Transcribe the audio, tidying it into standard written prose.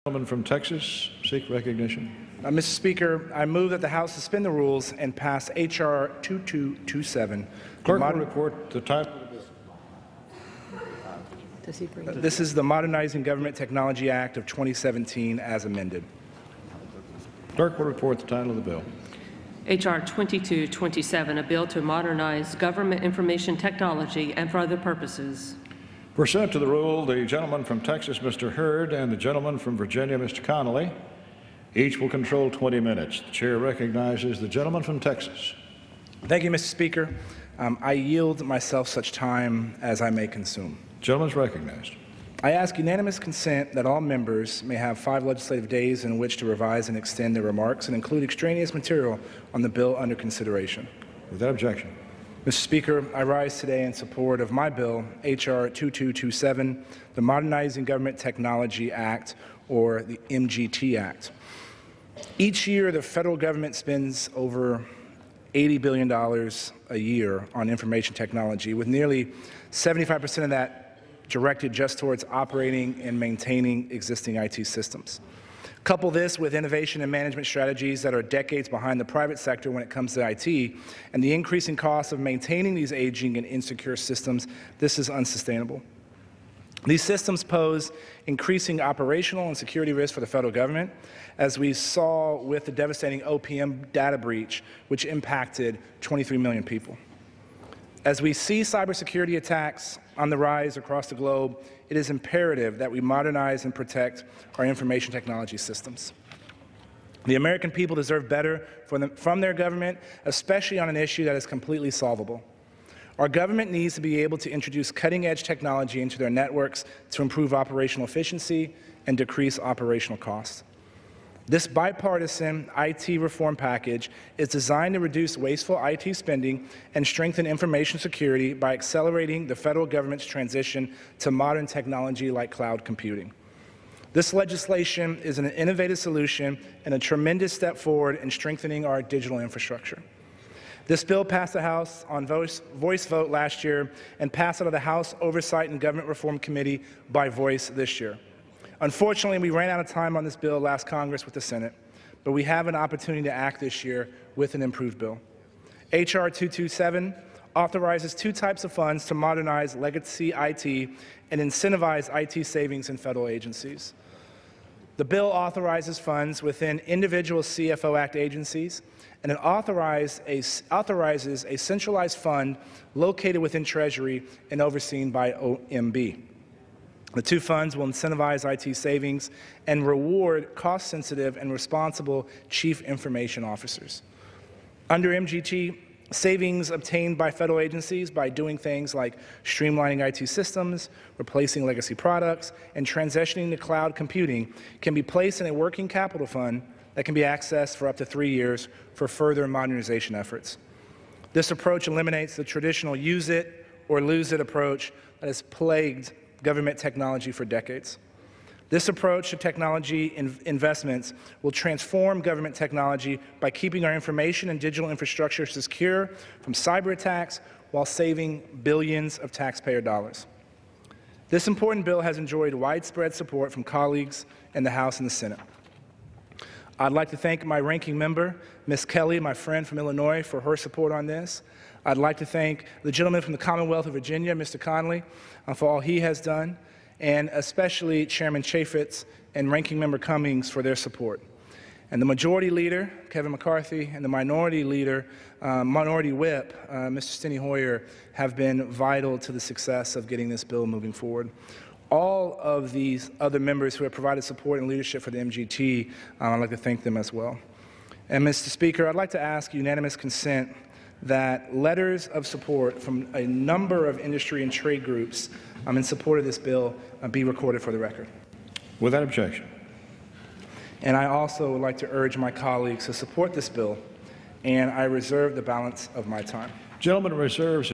Gentleman from Texas, seek recognition. Mr. Speaker, I move that the House suspend the rules and pass H.R. 2227. Clerk will report the title. This is the Modernizing Government Technology Act of 2017 as amended. Clerk will report the title of the bill. H.R. 2227, a bill to modernize government information technology and for other purposes. Pursuant to the rule, the gentleman from Texas, Mr. Hurd, and the gentleman from Virginia, Mr. Connolly, each will control 20 minutes. The chair recognizes the gentleman from Texas. Thank you, Mr. Speaker. I yield myself such time as I may consume. Gentleman is recognized. I ask unanimous consent that all members may have 5 legislative days in which to revise and extend their remarks and include extraneous material on the bill under consideration. Without objection. Mr. Speaker, I rise today in support of my bill, H.R. 2227, the Modernizing Government Technology Act, or the MGT Act. Each year, the federal government spends over $80 billion a year on information technology, with nearly 75% of that directed just towards operating and maintaining existing IT systems. Couple this with innovation and management strategies that are decades behind the private sector when it comes to IT, and the increasing cost of maintaining these aging and insecure systems, this is unsustainable. These systems pose increasing operational and security risks for the federal government, as we saw with the devastating OPM data breach, which impacted 23 million people. As we see cybersecurity attacks on the rise across the globe, it is imperative that we modernize and protect our information technology systems. The American people deserve better from their government, especially on an issue that is completely solvable. Our government needs to be able to introduce cutting-edge technology into their networks to improve operational efficiency and decrease operational costs. This bipartisan IT reform package is designed to reduce wasteful IT spending and strengthen information security by accelerating the federal government's transition to modern technology like cloud computing. This legislation is an innovative solution and a tremendous step forward in strengthening our digital infrastructure. This bill passed the House on voice vote last year and passed out of the House Oversight and Government Reform Committee by voice this year. Unfortunately, we ran out of time on this bill last Congress with the Senate, but we have an opportunity to act this year with an improved bill. H.R. 227 authorizes 2 types of funds to modernize legacy IT and incentivize IT savings in federal agencies. The bill authorizes funds within individual CFO Act agencies, and it authorizes a centralized fund located within Treasury and overseen by OMB. The 2 funds will incentivize IT savings and reward cost-sensitive and responsible chief information officers. Under MGT, savings obtained by federal agencies by doing things like streamlining IT systems, replacing legacy products, and transitioning to cloud computing can be placed in a working capital fund that can be accessed for up to 3 years for further modernization efforts. This approach eliminates the traditional use it or lose it approach that has plagued government technology for decades. This approach to technology investments will transform government technology by keeping our information and digital infrastructure secure from cyber attacks while saving billions of taxpayer dollars. This important bill has enjoyed widespread support from colleagues in the House and the Senate. I'd like to thank my ranking member, Ms. Kelly, my friend from Illinois, for her support on this. I'd like to thank the gentleman from the Commonwealth of Virginia, Mr. Connolly, for all he has done, and especially Chairman Chaffetz and Ranking Member Cummings for their support. And the Majority Leader, Kevin McCarthy, and the Minority Leader, Minority Whip, Mr. Steny Hoyer, have been vital to the success of getting this bill moving forward. All of these other members who have provided support and leadership for the MGT, I'd like to thank them as well. And Mr. Speaker, I'd like to ask unanimous consent that letters of support from a number of industry and trade groups in support of this bill be recorded for the record. Without objection. And I also would like to urge my colleagues to support this bill, and I reserve the balance of my time. Gentleman reserves